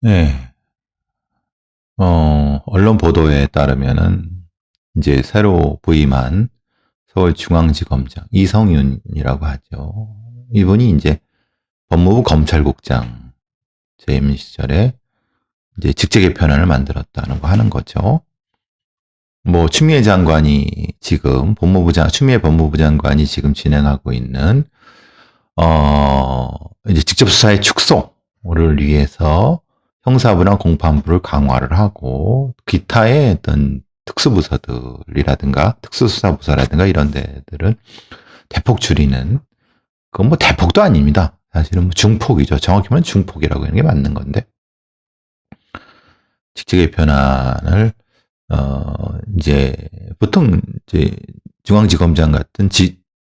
네. 언론 보도에 따르면은 이제 새로 부임한 서울중앙지검장 이성윤이라고 하죠. 이분이 이제 법무부 검찰국장 재임 시절에 이제 직제 개편안을 만들었다는 거 하는 거죠. 뭐 추미애 장관이 지금 추미애 법무부 장관이 지금 진행하고 있는 어 이제 직접 수사의 축소를 위해서 형사부나 공판부를 강화를 하고 기타의 어떤 특수부서들이라든가 특수수사부서라든가 이런 데들은 대폭 줄이는, 그건 뭐 대폭도 아닙니다. 사실은 뭐 중폭이죠. 정확히 말하면 중폭이라고 하는 게 맞는 건데, 직제 개편안을 이제 보통 이제 중앙지검장 같은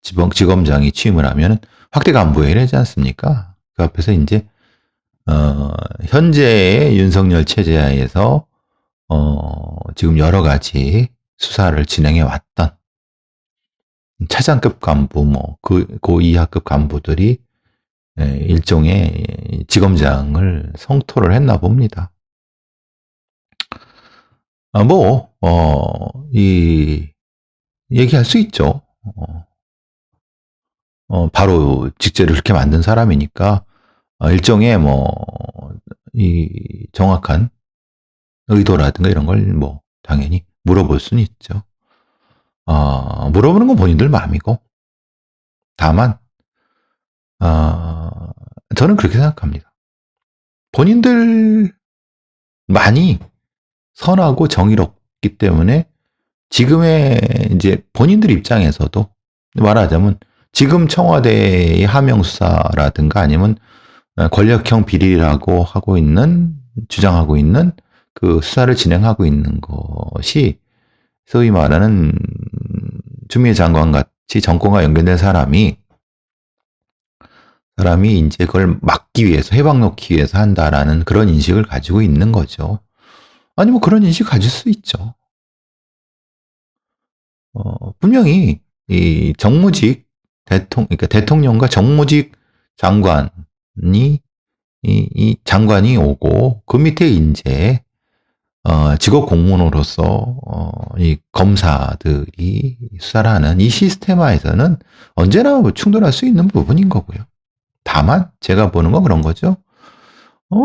지검장이 취임을 하면 확대 간부회의를 하지 않습니까? 그 앞에서 이제 현재의 윤석열 체제하에서 지금 여러 가지 수사를 진행해 왔던 차장급 간부, 뭐 고 이하급 간부들이 일종의 지검장을 성토를 했나 봅니다. 얘기할 수 있죠. 바로 직제를 그렇게 만든 사람이니까 일종의 이 정확한 의도라든가 이런 걸 뭐 당연히 물어볼 수는 있죠. 물어보는 건 본인들 마음이고, 다만 저는 그렇게 생각합니다. 본인들 많이 선하고 정의롭기 때문에 지금의 이제 본인들 입장에서도 말하자면 지금 청와대의 하명수사라든가 아니면 권력형 비리라고 주장하고 있는 그 수사를 진행하고 있는 것이 소위 말하는 추미애 장관 같이 정권과 연결된 사람이 이제 그걸 막기 위해서, 해박 놓기 위해서 한다라는 그런 인식을 가지고 있는 거죠. 아니, 뭐 그런 인식 가질 수 있죠. 분명히 이 정무직 그러니까 대통령과 정무직 장관이 이 장관이 오고 그 밑에 이제 직업 공무원으로서 이 검사들이 수사를 하는 이 시스템화에서는 언제나 충돌할 수 있는 부분인 거고요. 다만 제가 보는 건 그런 거죠.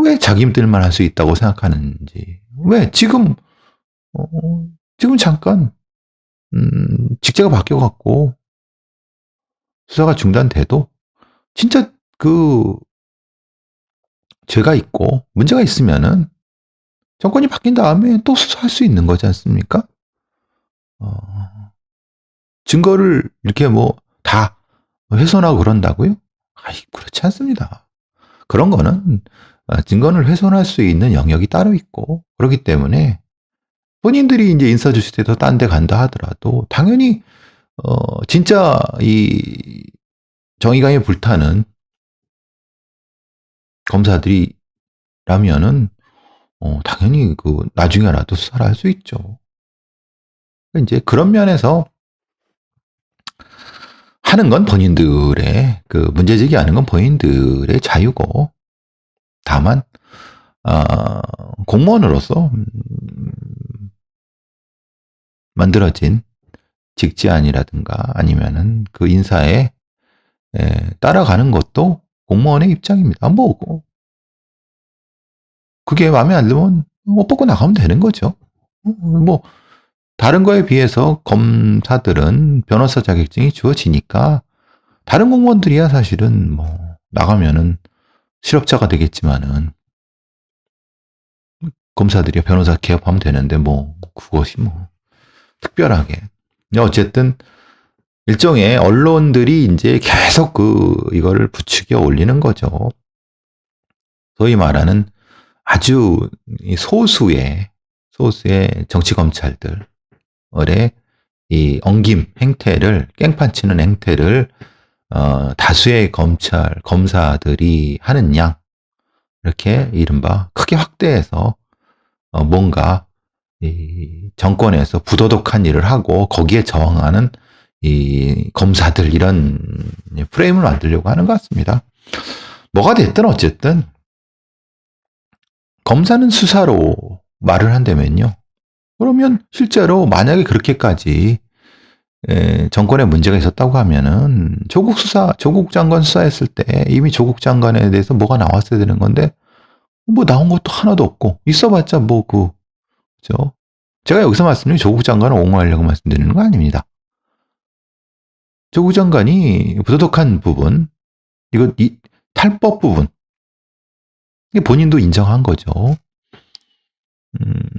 왜 자기들만 할 수 있다고 생각하는지. 왜 지금 잠깐 직제가 바뀌어갖고 수사가 중단돼도 진짜 그 죄가 있고 문제가 있으면은 정권이 바뀐 다음에 또 수사할 수 있는 거지 않습니까? 증거를 이렇게 뭐 다 훼손하고 그런다고요? 그렇지 않습니다. 그런 거는 증거를 훼손할 수 있는 영역이 따로 있고, 그렇기 때문에 본인들이 이제 인사주시대도 딴 데 간다 하더라도 당연히 진짜 이 정의감에 불타는 검사들이라면은 당연히 그 나중에라도 수사를 할 수 있죠. 이제 그런 면에서 하는 건 본인들의 그 문제 제기하는 건 본인들의 자유고, 다만 공무원으로서 만들어진 직제안이라든가 아니면은 그 인사에 따라가는 것도 공무원의 입장입니다. 뭐 그게 마음에 안 들면 못 받고 나가면 되는 거죠. 뭐 다른 거에 비해서 검사들은 변호사 자격증이 주어지니까 다른 공무원들이야 사실은 뭐 나가면은 실업자가 되겠지만은 검사들이 변호사 개업하면 되는데 뭐 그것이 뭐 특별하게. 어쨌든 일종의 언론들이 이제 계속 이거를 부추겨 올리는 거죠. 소위 말하는 아주 소수의 정치 검찰들의 이 엉김 행태를, 깽판 치는 행태를 다수의 검사들이 하는 양, 이렇게 이른바 크게 확대해서 뭔가 이 정권에서 부도덕한 일을 하고 거기에 저항하는 이 검사들, 이런 프레임을 만들려고 하는 것 같습니다. 뭐가 됐든 어쨌든 검사는 수사로 말을 한다면요. 그러면 실제로 만약에 그렇게까지 정권에 문제가 있었다고 하면은 조국 장관 수사했을 때 이미 조국 장관에 대해서 뭐가 나왔어야 되는 건데 뭐 나온 것도 하나도 없고 있어봤자 그죠? 제가 여기서 말씀드린 조국 장관을 옹호하려고 말씀드리는 거 아닙니다. 조국 장관이 부도덕한 부분, 이 탈법 부분, 이게 본인도 인정한 거죠.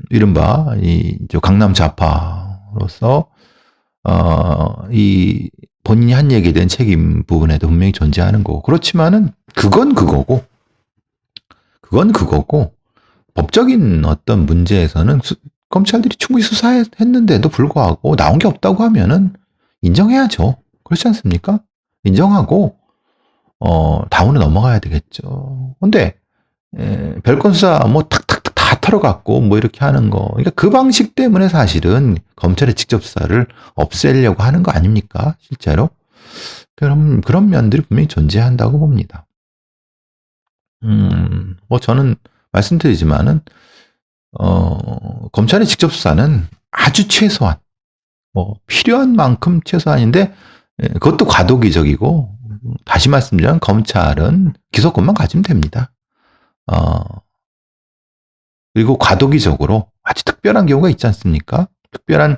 이른바 강남 좌파로서 이 본인이 한 얘기에 대한 책임 부분에도 분명히 존재하는 거고, 그렇지만은 그건 그거고 법적인 어떤 문제에서는 검찰들이 충분히 수사했는데도 불구하고 나온 게 없다고 하면은 인정해야죠. 그렇지 않습니까? 인정하고 다음으로 넘어가야 되겠죠. 근데 별건 수사 뭐 탁탁탁 다 털어갖고 뭐 이렇게 하는 거, 그러니까 그 방식 때문에 사실은 검찰의 직접 수사를 없애려고 하는 거 아닙니까? 실제로. 그런 면들이 분명히 존재한다고 봅니다. 뭐 저는 말씀드리지만은 검찰의 직접 수사는 아주 최소한, 뭐 필요한 만큼 최소한인데 그것도 과도기적이고, 다시 말씀드리면 검찰은 기소권만 가지면 됩니다. 그리고 과도기적으로 아주 특별한 경우가 있지 않습니까? 특별한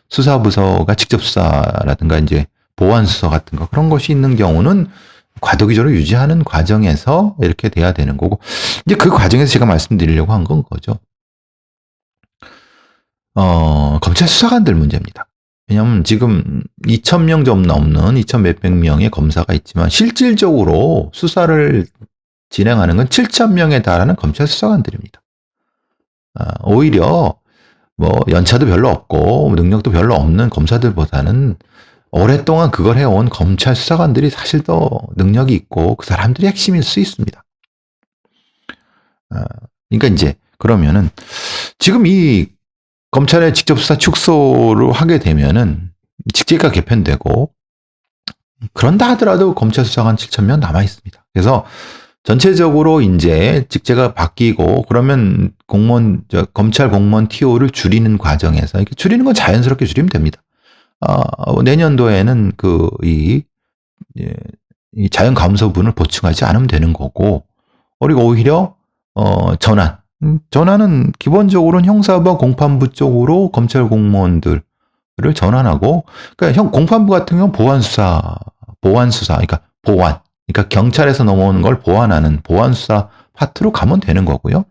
수사부서가 직접 수사라든가 이제 보완 수사 같은 거, 그런 것이 있는 경우는 과도기적으로 유지하는 과정에서 이렇게 돼야 되는 거고, 이제 그 과정에서 제가 말씀드리려고 한 건 거죠. 검찰 수사관들 문제입니다. 왜냐하면 지금 2,000명 좀 넘는 2,000 몇백 명의 검사가 있지만 실질적으로 수사를 진행하는 건 7,000명에 달하는 검찰 수사관들입니다. 오히려 뭐 연차도 별로 없고 능력도 별로 없는 검사들보다는 오랫동안 그걸 해온 검찰 수사관들이 사실 더 능력이 있고 그 사람들이 핵심일 수 있습니다. 그러니까 이제 그러면은 지금 이 검찰의 직접 수사 축소를 하게 되면은 직제가 개편되고, 그런다 하더라도 검찰 수사관 7,000명 남아 있습니다. 그래서 전체적으로 이제 직제가 바뀌고 그러면 검찰 공무원 TO를 줄이는 과정에서, 이렇게 줄이는 건 자연스럽게 줄이면 됩니다. 내년도에는 이 자연 감소분을 보충하지 않으면 되는 거고, 그리고 오히려 전환은 기본적으로는 형사부와 공판부 쪽으로 검찰 공무원들을 전환하고, 그러니까 공판부 같은 경우는 보완 수사, 그러니까 그러니까 경찰에서 넘어오는 걸 보완하는 보완 수사 파트로 가면 되는 거고요.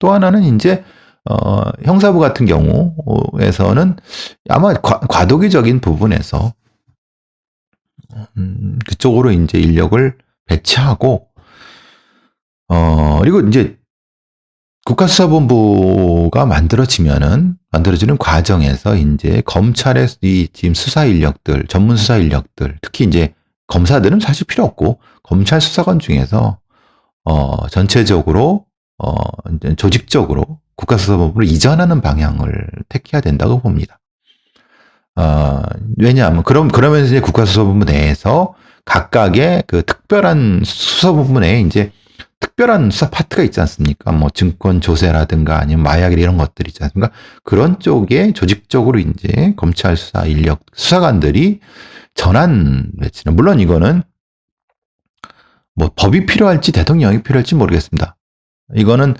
또 하나는 이제 형사부 같은 경우에서는 아마 과도기적인 부분에서 그쪽으로 이제 인력을 배치하고, 그리고 이제 국가수사본부가 만들어지는 과정에서 이제 검찰의 이 지금 수사 인력들, 전문 수사 인력들, 특히 이제 검사들은 사실 필요 없고 검찰 수사관 중에서 전체적으로 이제 조직적으로 국가수사본부로 이전하는 방향을 택해야 된다고 봅니다. 왜냐하면 그러면서 이제 국가수사본부 내에서 각각의 그 특별한 수사본부 내에 이제 특별한 수사 파트가 있지 않습니까? 뭐 증권 조세라든가 아니면 마약 이런 것들이 있지 않습니까? 그런 쪽에 조직적으로 이제 검찰 수사 인력 수사관들이 전환 배치는, 물론 이거는 뭐 법이 필요할지 대통령이 필요할지 모르겠습니다. 이거는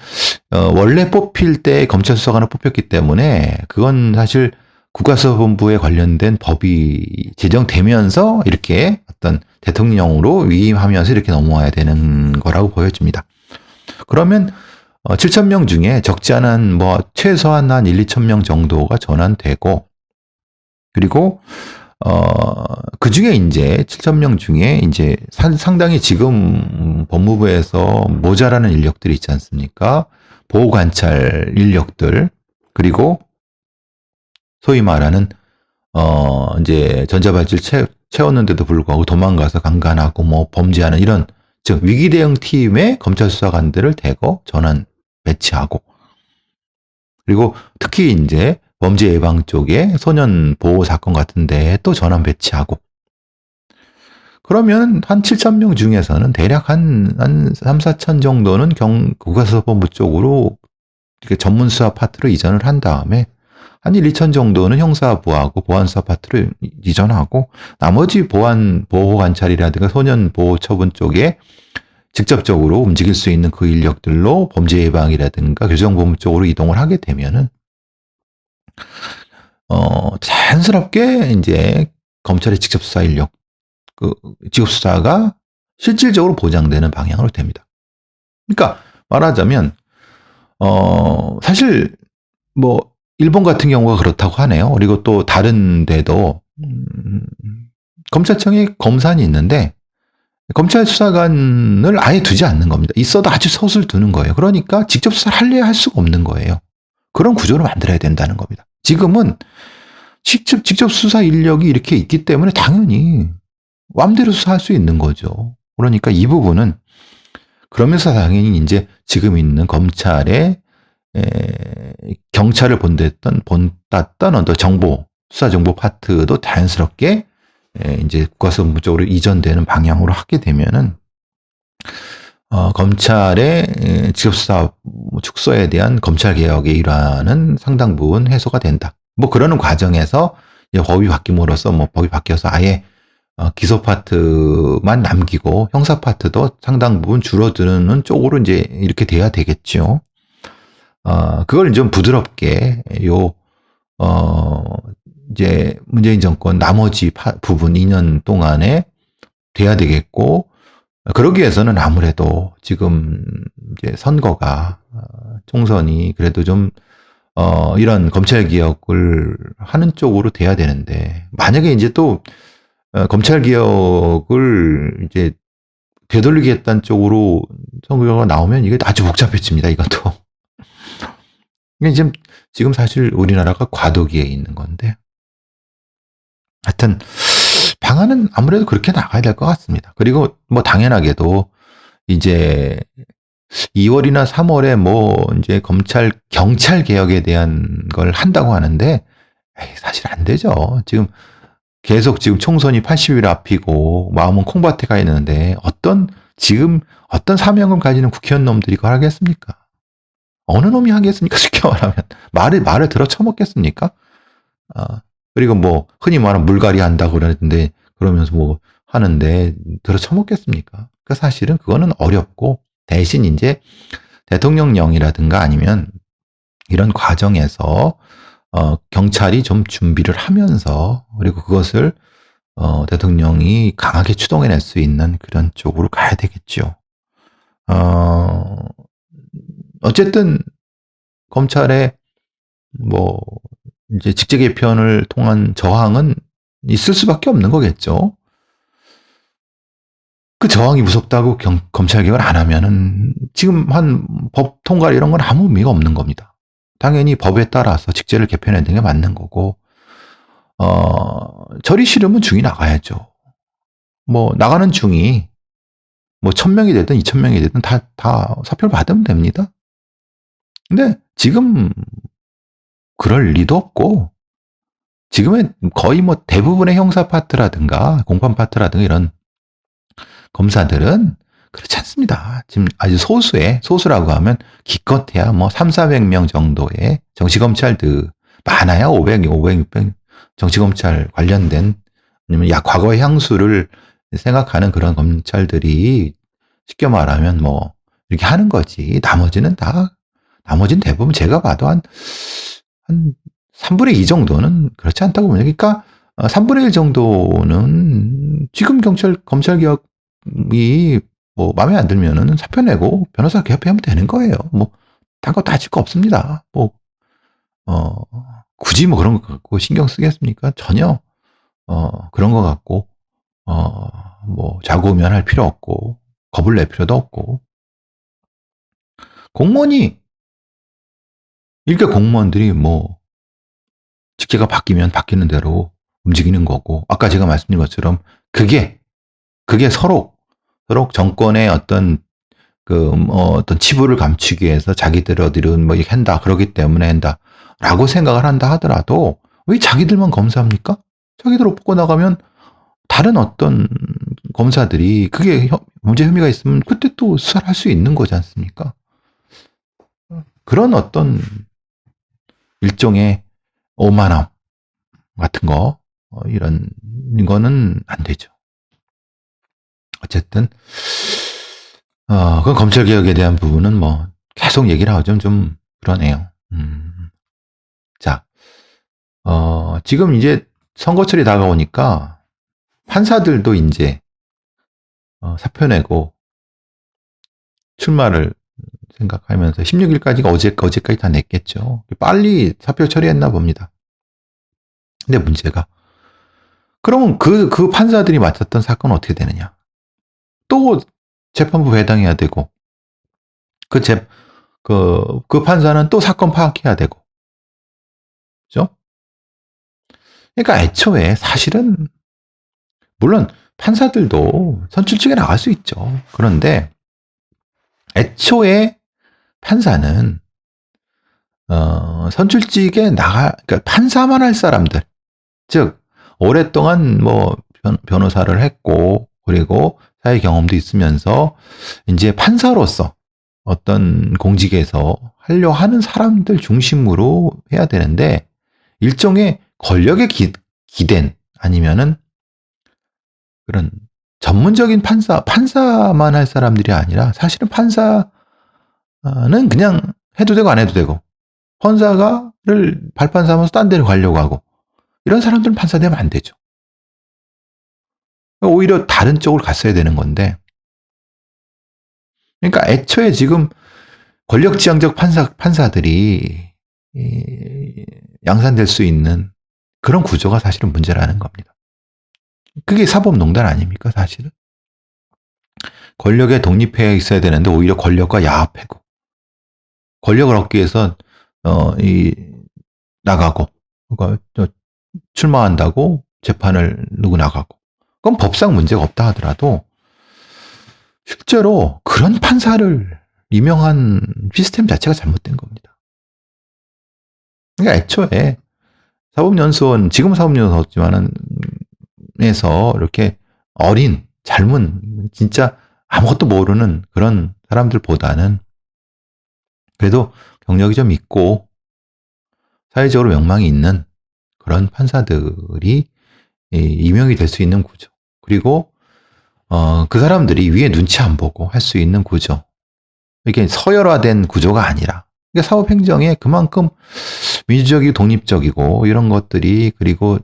원래 뽑힐 때 검찰 수사관을 뽑혔기 때문에 그건 사실 국가수사본부에 관련된 법이 제정되면서 이렇게 어떤 대통령으로 위임하면서 이렇게 넘어와야 되는 거라고 보여집니다. 그러면 7,000명 중에 적지 않은 뭐 최소한 한 1-2,000명 정도가 전환되고, 그리고 그 중에 이제 7,000명 중에 이제 상당히 지금 법무부에서 모자라는 인력들이 있지 않습니까? 보호관찰 인력들, 그리고 소위 말하는 이제 전자발찌를 채웠는데도 불구하고 도망가서 강간하고 뭐 범죄하는 이런, 즉 위기 대응 팀의 검찰 수사관들을 대거 전환 배치하고, 그리고 특히 이제 범죄 예방 쪽에 소년 보호 사건 같은 데에 또 전환 배치하고, 그러면 한 7,000명 중에서는 대략 한 3, 4천 정도는 국가수사본부 쪽으로 이렇게 전문 수사 파트로 이전을 한 다음에 한 1, 2천 정도는 형사부하고 보안수사 파트를 이전하고 나머지 보호관찰이라든가 소년보호처분 쪽에 직접적으로 움직일 수 있는 그 인력들로 범죄 예방이라든가 교정본부 쪽으로 이동을 하게 되면은 자연스럽게 이제 검찰의 직접 수사 인력, 직접 수사가 실질적으로 보장되는 방향으로 됩니다. 그러니까 말하자면 사실 뭐 일본 같은 경우가 그렇다고 하네요. 그리고 또 다른 데도 검찰청에 검사관이 있는데 검찰 수사관을 아예 두지 않는 겁니다. 있어도 아주 서술 두는 거예요. 그러니까 직접 수사를 하려야 할 수가 없는 거예요. 그런 구조를 만들어야 된다는 겁니다. 지금은 직접 수사 인력이 이렇게 있기 때문에 당연히 마음대로 수사할 수 있는 거죠. 그러니까 이 부분은 그러면서 당연히 이제 지금 있는 검찰의 경찰을 본땄던 어떤 수사 정보 파트도 자연스럽게 이제 국가수사본부 쪽으로 이전되는 방향으로 하게 되면은 검찰의 직접수사 축소에 대한 검찰 개혁의 일환은 상당 부분 해소가 된다. 뭐 그러는 과정에서 법이 바뀜으로써 법이 바뀌어서 아예 기소 파트만 남기고 형사 파트도 상당 부분 줄어드는 쪽으로 이제 이렇게 돼야 되겠죠. 그걸 좀 부드럽게 이제 문재인 정권 나머지 부분 2년 동안에 돼야 되겠고, 그러기 위해서는 아무래도 지금 이제 선거가, 총선이 그래도 좀, 이런 검찰 개혁을 하는 쪽으로 돼야 되는데, 만약에 이제 또, 검찰 개혁을 이제 되돌리겠다는 쪽으로 선거가 나오면 이게 아주 복잡해집니다, 이것도. 이게 지금 사실 우리나라가 과도기에 있는 건데, 하여튼, 방안은 아무래도 그렇게 나가야 될 것 같습니다. 그리고 뭐 당연하게도 이제 2월이나 3월에 이제 경찰 개혁에 대한 걸 한다고 하는데, 사실 안 되죠. 계속 총선이 80일 앞이고, 마음은 콩밭에 가 있는데, 어떤 사명을 가지는 국회의원 놈들이 그걸 하겠습니까? 어느 놈이 하겠습니까? 쉽게 말하면. 말을 들어 쳐먹겠습니까? 그리고 뭐, 흔히 말하면 물갈이 한다고 그러면서 하는데, 들어 쳐먹겠습니까? 그러니까 사실은 그거는 어렵고, 대신 이제 대통령령이라든가 아니면 이런 과정에서, 경찰이 좀 준비를 하면서, 그리고 그것을, 대통령이 강하게 추동해낼 수 있는 그런 쪽으로 가야 되겠죠. 어쨌든, 검찰의 이제 직제 개편을 통한 저항은 있을 수밖에 없는 거겠죠. 그 저항이 무섭다고 검찰 개혁을 안 하면은 지금 한 법 통과 이런 건 아무 의미가 없는 겁니다. 당연히 법에 따라서 직제를 개편해야 되는 게 맞는 거고, 절이 싫으면 중이 나가야죠. 나가는 중이 1,000명이 되든 2,000명이 되든 다 사표를 받으면 됩니다. 근데 지금 그럴 리도 없고, 지금의 거의 대부분의 형사 파트라든가 공판 파트라든가 이런 검사들은 그렇지 않습니다. 지금 아주 소수라고 하면 기껏해야 3, 400명 정도의 정치검찰들, 많아야 500, 600 정치검찰 관련된, 아니면 과거의 향수를 생각하는 그런 검찰들이 쉽게 말하면 이렇게 하는 거지. 나머지는 대부분 제가 봐도 한 3분의 2 정도는 그렇지 않다고 봅니다. 그러니까 3분의 1 정도는 지금 검찰 개혁이 마음에 안 들면은 사표 내고 변호사 개업하면 되는 거예요. 딴 거 따질 거 없습니다. 굳이 그런 거 갖고 신경 쓰겠습니까? 전혀 그런 거 갖고 좌고우면할 필요 없고 겁을 낼 필요도 없고, 공무원들이 직제가 바뀌면 바뀌는 대로 움직이는 거고, 아까 제가 말씀드린 것처럼 그게 서로 정권의 어떤 치부를 감추기 위해서 자기들은 이렇게 한다, 그러기 때문에 한다라고 생각을 한다 하더라도 왜 자기들만 검사합니까? 자기들 옷 벗고 나가면 다른 어떤 검사들이 그게 문제 혐의가 있으면 그때 또 수사를 할 수 있는 거지 않습니까? 그런 어떤 일종의 오만함 같은 거 이런 거는 안 되죠. 어쨌든 그 검찰 개혁에 대한 부분은 뭐 계속 얘기를 하죠. 좀 그러네요. 자, 지금 이제 선거철이 다가오니까 판사들도 이제 사표 내고 출마를 생각하면서 16일까지가 어제까지 다 냈겠죠. 빨리 사표 처리했나 봅니다. 근데 문제가 그러면 그 판사들이 맡았던 사건은 어떻게 되느냐? 또 재판부 배당해야 되고 그 판사는 또 사건 파악해야 되고 그죠? 그러니까 애초에 사실은 물론 판사들도 선출직에 나갈 수 있죠. 그런데 애초에 판사는 선출직에 그러니까 판사만 할 사람들, 즉 오랫동안 뭐 변호사를 했고 그리고 사회 경험도 있으면서 이제 판사로서 어떤 공직에서 하려 하는 사람들 중심으로 해야 되는데 일종의 권력에 기댄 아니면은 그런 전문적인 판사만 할 사람들이 아니라 사실은 판사는 그냥 해도 되고 안 해도 되고 판사가를 발판 삼아서 딴 데를 가려고 하고 이런 사람들은 판사 되면 안 되죠. 오히려 다른 쪽으로 갔어야 되는 건데 그러니까 애초에 지금 권력지향적 판사들이 양산될 수 있는 그런 구조가 사실은 문제라는 겁니다. 그게 사법농단 아닙니까 사실은? 권력에 독립해 있어야 되는데 오히려 권력과 야합하고 권력을 얻기 위해서 나가고 그러니까 출마한다고 재판을 누구 나가고 그건 법상 문제가 없다 하더라도 실제로 그런 판사를 임명한 시스템 자체가 잘못된 겁니다. 그러니까 애초에 사법연수원 지금 사법연수원이지만은 에서 이렇게 어린 젊은 진짜 아무것도 모르는 그런 사람들보다는 그래도 경력이 좀 있고 사회적으로 명망이 있는 그런 판사들이 임명이 될 수 있는 구조. 그리고 그 사람들이 위에 눈치 안 보고 할 수 있는 구조. 이게 서열화된 구조가 아니라 그러니까 사법행정에 그만큼 민주적이고 독립적이고 이런 것들이 그리고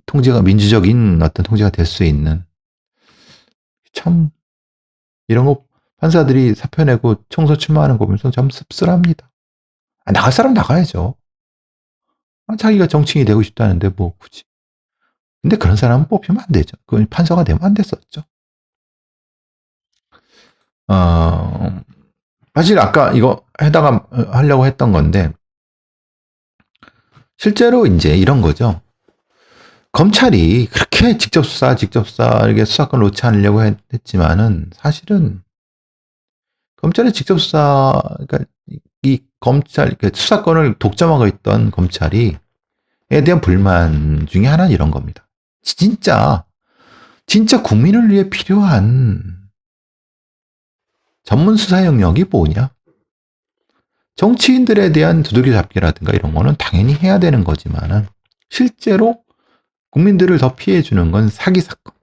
통제가 민주적인 어떤 통제가 될 수 있는 참 이런 거 판사들이 사표 내고 총선 출마하는 거 보면서 참 씁쓸합니다. 나갈 사람 나가야죠. 자기가 정치인이 되고 싶다는데 뭐 굳이. 근데 그런 사람은 뽑히면 안 되죠. 그건 판사가 되면 안 됐었죠. 사실 아까 이거 하려고 했던 건데 실제로 이제 이런 거죠. 검찰이 그렇게 직접 수사 이렇게 수사권 놓지 않으려고 했지만은 사실은 검찰의 직접 수사 그러니까 이 검찰 그러니까 수사권을 독점하고 있던 검찰이 에 대한 불만 중에 하나는 이런 겁니다. 진짜 국민을 위해 필요한 전문 수사 영역이 뭐냐? 정치인들에 대한 두들겨 잡기라든가 이런 거는 당연히 해야 되는 거지만은 실제로 국민들을 더 피해 주는 건 사기 사건,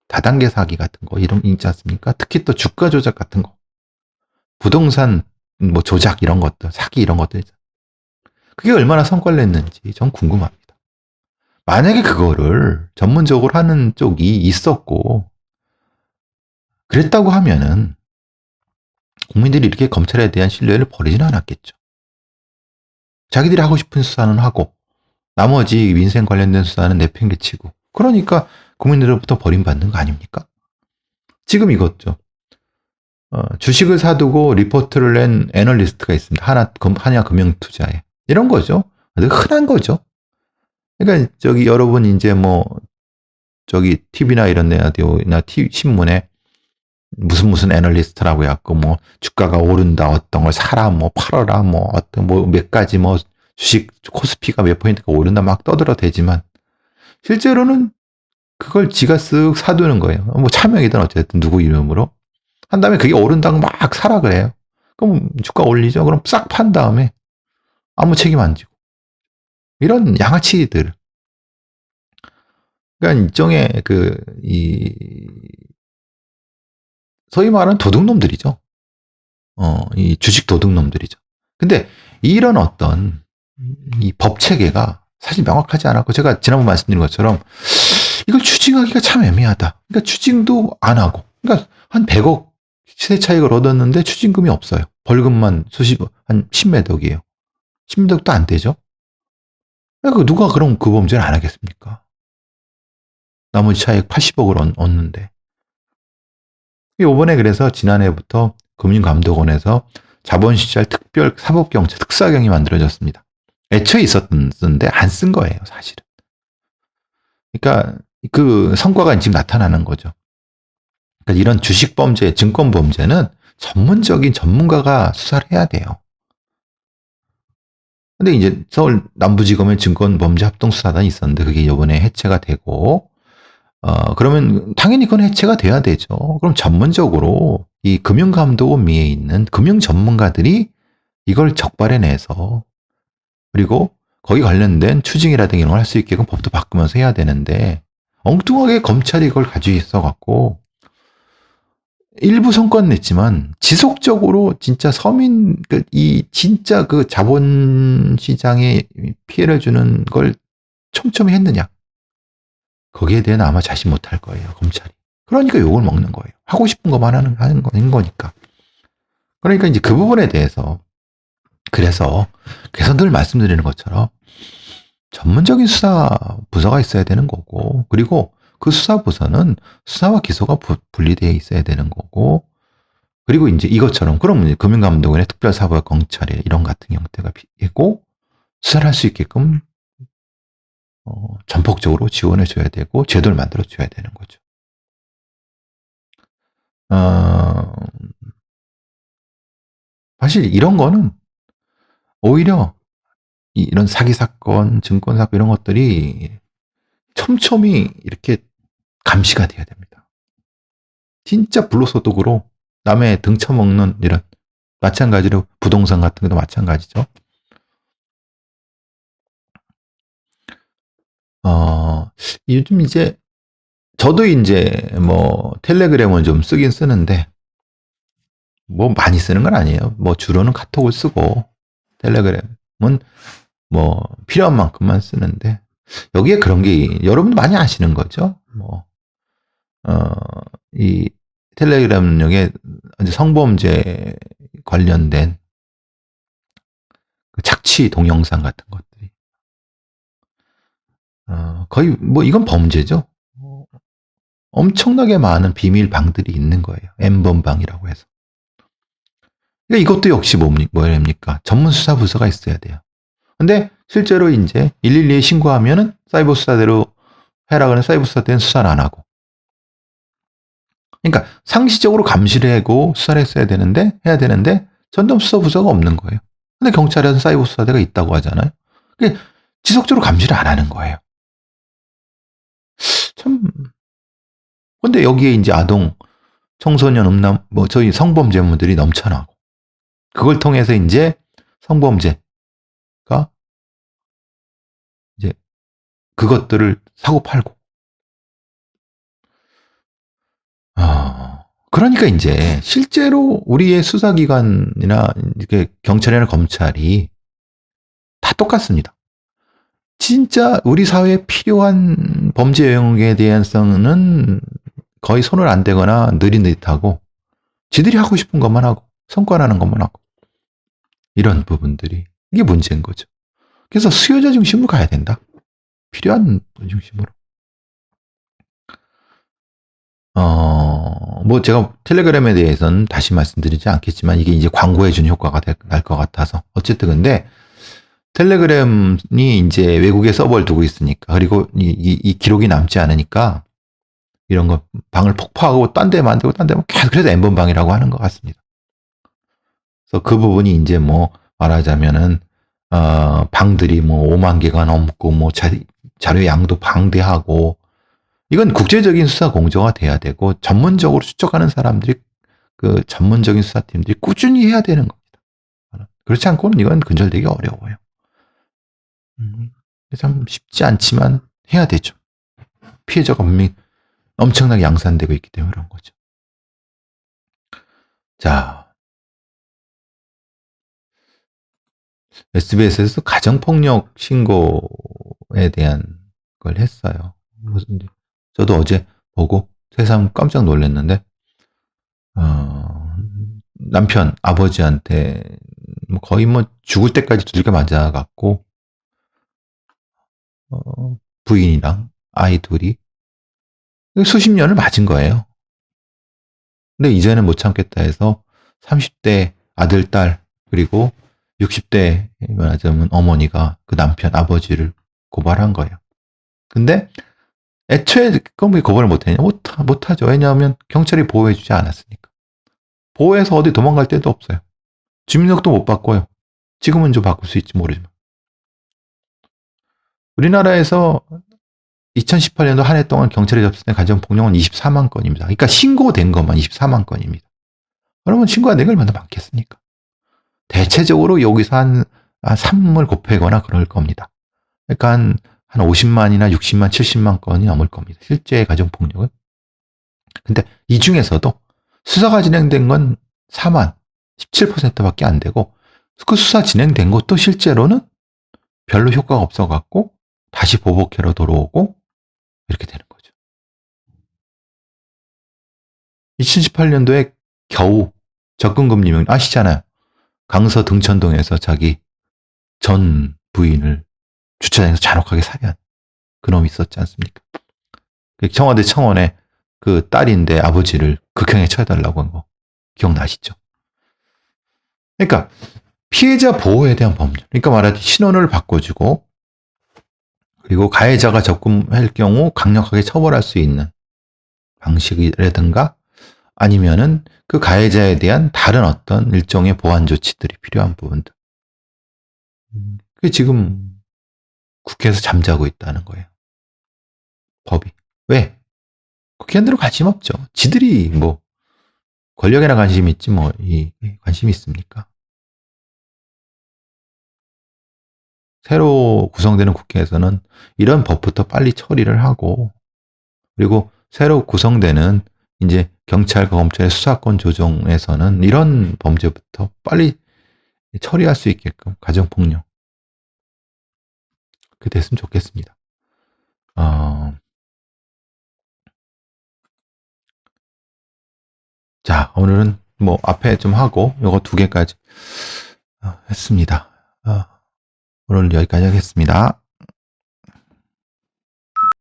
다단계 사기 같은 거 이런 거 있지 않습니까? 특히 또 주가 조작 같은 거, 부동산 뭐 조작 이런 것들, 사기 이런 것들 그게 얼마나 성과를 냈는지 전 궁금합니다. 만약에 그거를 전문적으로 하는 쪽이 있었고 그랬다고 하면은 국민들이 이렇게 검찰에 대한 신뢰를 버리지는 않았겠죠. 자기들이 하고 싶은 수사는 하고 나머지 민생 관련된 수사는 내팽개치고 그러니까 국민들로부터 버림받는 거 아닙니까? 지금 이것죠. 주식을 사두고 리포트를 낸 애널리스트가 있습니다. 한야금융투자에 이런 거죠. 흔한 거죠. 그러니까 여러분 이제 TV나 이런 라디오나 신문에 무슨 애널리스트라고 해갖고 주가가 오른다 어떤 걸 사라 팔아라 어떤 몇 가지 주식 코스피가 몇 포인트가 오른다 막 떠들어대지만 실제로는 그걸 지가 쓱 사두는 거예요. 뭐 차명이든 어쨌든 누구 이름으로. 한 다음에 그게 오른다고 막 사라 그래요. 그럼 주가 올리죠. 그럼 싹 판 다음에 아무 책임 안 지고. 이런 양아치들. 그러니까 일종의 소위 말하는 도둑놈들이죠. 이 주식 도둑놈들이죠. 근데 이런 어떤 이 법 체계가 사실 명확하지 않았고, 제가 지난번 말씀드린 것처럼 이걸 추징하기가 참 애매하다. 그러니까 추징도 안 하고, 그러니까 한 100억 시세 차익을 얻었는데 추징금이 없어요. 벌금만 한 10몇 억이에요. 10몇 억도 안 되죠. 그러니까 누가 그럼 그 범죄를 안 하겠습니까? 나머지 차익 80억을 얻는데. 이번에 그래서 지난해부터 금융감독원에서 자본시절 특별 사법경찰 특사경이 만들어졌습니다. 애초에 있었는데 안 쓴 거예요, 사실은. 그러니까 그 성과가 지금 나타나는 거죠. 그러니까 이런 주식 범죄, 증권 범죄는 전문적인 전문가가 수사를 해야 돼요. 근데 이제 서울 남부지검에 증권범죄합동수사단이 있었는데 그게 이번에 해체가 되고, 그러면 당연히 그건 해체가 돼야 되죠. 그럼 전문적으로 이 금융감독원미에 있는 금융 전문가들이 이걸 적발해내서, 그리고 거기 관련된 추징이라든가 이런 걸 할 수 있게끔 법도 바꾸면서 해야 되는데, 엉뚱하게 검찰이 이걸 가지고 있어갖고 일부 성과는 냈지만 지속적으로 진짜 서민, 진짜 그 자본시장에 피해를 주는 걸 촘촘히 했느냐. 거기에 대해 아마 자신 못할 거예요, 검찰이. 그러니까 욕을 먹는 거예요. 하고 싶은 것만 하는 거니까. 그러니까 이제 그 부분에 대해서, 그래서 늘 말씀드리는 것처럼 전문적인 수사 부서가 있어야 되는 거고, 그리고 그 수사 부서는 수사와 기소가 분리되어 있어야 되는 거고, 그리고 이제 이것처럼, 그럼 금융감독원의 특별사법경찰이 이런 같은 형태가 있고, 수사를 할 수 있게끔 전폭적으로 지원해 줘야 되고, 제도를 만들어 줘야 되는 거죠. 사실 이런 거는 오히려 이런 사기 사건, 증권 사건 이런 것들이 촘촘히 이렇게 감시가 돼야 됩니다. 진짜 불로소득으로 남의 등쳐먹는 이런, 마찬가지로 부동산 같은 것도 마찬가지죠. 요즘 이제 저도 이제 뭐 텔레그램을 좀 쓰긴 쓰는데 뭐 많이 쓰는 건 아니에요. 뭐 주로는 카톡을 쓰고 텔레그램은 뭐 필요한 만큼만 쓰는데, 여기에 그런 게 여러분도 많이 아시는 거죠. 이 텔레그램용에 성범죄 관련된 그 착취 동영상 같은 것들이 거의 뭐 이건 범죄죠. 엄청나게 많은 비밀 방들이 있는 거예요. N번방이라고 해서. 그러니까 이것도 역시 뭐랍니까? 전문 수사 부서가 있어야 돼요. 근데 실제로 이제 112에 신고하면은 사이버 수사대로 해라 그러는 사이버 수사대는 수사를 안 하고. 그러니까 상시적으로 감시를 하고 수사를 해야 되는데 전담 수사 부서가 없는 거예요. 근데 경찰에서는 사이버 수사대가 있다고 하잖아요. 그게 지속적으로 감시를 안 하는 거예요. 참. 근데 여기에 이제 아동, 청소년, 음란, 뭐 저희 성범죄물들이 넘쳐나고, 그걸 통해서 이제 성범죄가 이제 그것들을 사고 팔고. 그러니까 이제 실제로 우리의 수사기관이나 이렇게 경찰이나 검찰이 다 똑같습니다. 진짜 우리 사회에 필요한 범죄 영역에 대해서는 거의 손을 안 대거나 느릿느릿하고, 지들이 하고 싶은 것만 하고 성과나는 것만 하고, 이런 부분들이 이게 문제인 거죠. 그래서 수요자 중심으로 가야 된다. 필요한 분 중심으로. 뭐 제가 텔레그램에 대해서는 다시 말씀드리지 않겠지만 이게 이제 광고해주는 효과가 날 것 같아서, 어쨌든 근데 텔레그램이 이제 외국에 서버를 두고 있으니까, 그리고 이 기록이 남지 않으니까 이런 거 방을 폭파하고 딴 데 만들고 딴 데 계속, 그래서 N번방이라고 하는 것 같습니다. 그래서 그 부분이 이제 뭐 말하자면은 방들이 뭐 5만 개가 넘고, 뭐 자료 양도 방대하고, 이건 국제적인 수사 공조가 돼야 되고 전문적으로 추적하는 사람들이 그 전문적인 수사팀들이 꾸준히 해야 되는 겁니다. 그렇지 않고는 이건 근절되기 어려워요. 참 쉽지 않지만 해야 되죠. 피해자가 분명히 엄청나게 양산되고 있기 때문에 그런 거죠. 자, SBS에서 가정폭력 신고에 대한 걸 했어요. 저도 어제 보고 새삼 깜짝 놀랐는데, 남편, 아버지한테 거의 뭐 죽을 때까지 두들겨 맞아갖고, 부인이랑 아이 둘이 수십 년을 맞은 거예요. 근데 이제는 못 참겠다 해서 30대 아들, 딸, 그리고 60대 말하자면 어머니가 그 남편, 아버지를 고발한 거예요. 근데 애초에 그건 왜 고발을 못했냐? 못하죠. 왜냐하면 경찰이 보호해주지 않았으니까. 보호해서 어디 도망갈 데도 없어요. 주민등록도 못 바꿔요. 지금은 좀 바꿀 수 있지 모르지만. 우리나라에서 2018년도 한 해 동안 경찰에 접수된 가정폭력은 24만 건입니다. 그러니까 신고된 것만 24만 건입니다. 그러면 신고가 내가 얼마나 많겠습니까? 대체적으로 여기서 한 3을 곱하거나 그럴 겁니다. 그러니까 한 50만이나 60만, 70만 건이 넘을 겁니다. 실제 가정폭력은. 근데 이 중에서도 수사가 진행된 건 4만, 17%밖에 안 되고 그 수사 진행된 것도 실제로는 별로 효과가 없어갖고 다시 보복회로 돌아오고 이렇게 되는 거죠. 2018년도에 겨우 접근금지 명령 아시잖아요. 강서 등천동에서 자기 전 부인을 주차장에서 잔혹하게 살해한 그놈이 있었지 않습니까? 청와대 청원에 그 딸인데 아버지를 극형에 처해달라고 한 거 기억나시죠? 그러니까 피해자 보호에 대한 법률. 그러니까 말하자면 신원을 바꿔주고 그리고 가해자가 접근할 경우 강력하게 처벌할 수 있는 방식이라든가 아니면은 그 가해자에 대한 다른 어떤 일종의 보완 조치들이 필요한 부분들. 그게 지금 국회에서 잠자고 있다는 거예요. 법이. 왜? 국회의원들은 관심 없죠. 지들이 뭐 권력에나 관심 있지 뭐 이 관심이 있습니까? 새로 구성되는 국회에서는 이런 법부터 빨리 처리를 하고 그리고 새로 구성되는 이제 경찰과 검찰의 수사권 조정에서는 이런 범죄부터 빨리 처리할 수 있게끔 가정폭력 그렇게 됐으면 좋겠습니다. 자, 오늘은 뭐 앞에 좀 하고 요거 2개까지 했습니다. 오늘 여기까지 하겠습니다.